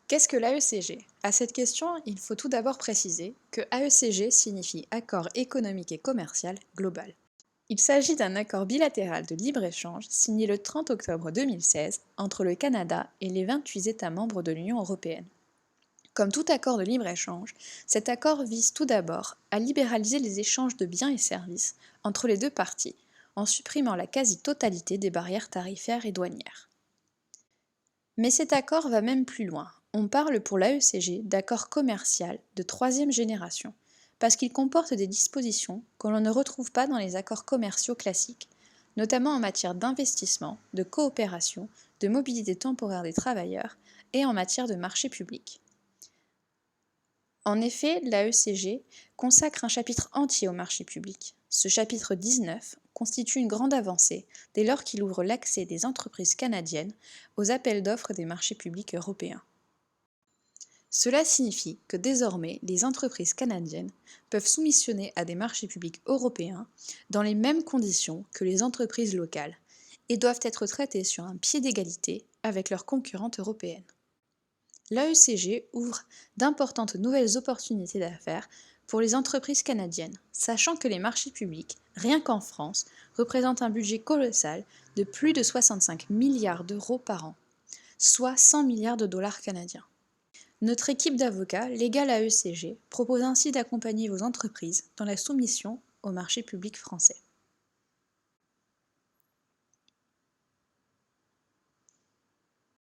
Qu'est-ce que l'AECG? À cette question, il faut tout d'abord préciser que AECG signifie Accord économique et commercial global. Il s'agit d'un accord bilatéral de libre-échange signé le 30 octobre 2016 entre le Canada et les 28 États membres de l'Union européenne. Comme tout accord de libre-échange, cet accord vise tout d'abord à libéraliser les échanges de biens et services entre les deux parties, en supprimant la quasi-totalité des barrières tarifaires et douanières. Mais cet accord va même plus loin. On parle pour l'AECG d'accord commercial de troisième génération, parce qu'il comporte des dispositions que l'on ne retrouve pas dans les accords commerciaux classiques, notamment en matière d'investissement, de coopération, de mobilité temporaire des travailleurs et en matière de marché public. En effet, l'AECG consacre un chapitre entier au marché public. Ce chapitre 19 constitue une grande avancée dès lors qu'il ouvre l'accès des entreprises canadiennes aux appels d'offres des marchés publics européens. Cela signifie que désormais les entreprises canadiennes peuvent soumissionner à des marchés publics européens dans les mêmes conditions que les entreprises locales et doivent être traitées sur un pied d'égalité avec leurs concurrentes européennes. L'AECG ouvre d'importantes nouvelles opportunités d'affaires pour les entreprises canadiennes, sachant que les marchés publics, rien qu'en France, représentent un budget colossal de plus de 65 milliards d'euros par an, soit 100 milliards de dollars canadiens. Notre équipe d'avocats Legal AECG propose ainsi d'accompagner vos entreprises dans la soumission au marché public français.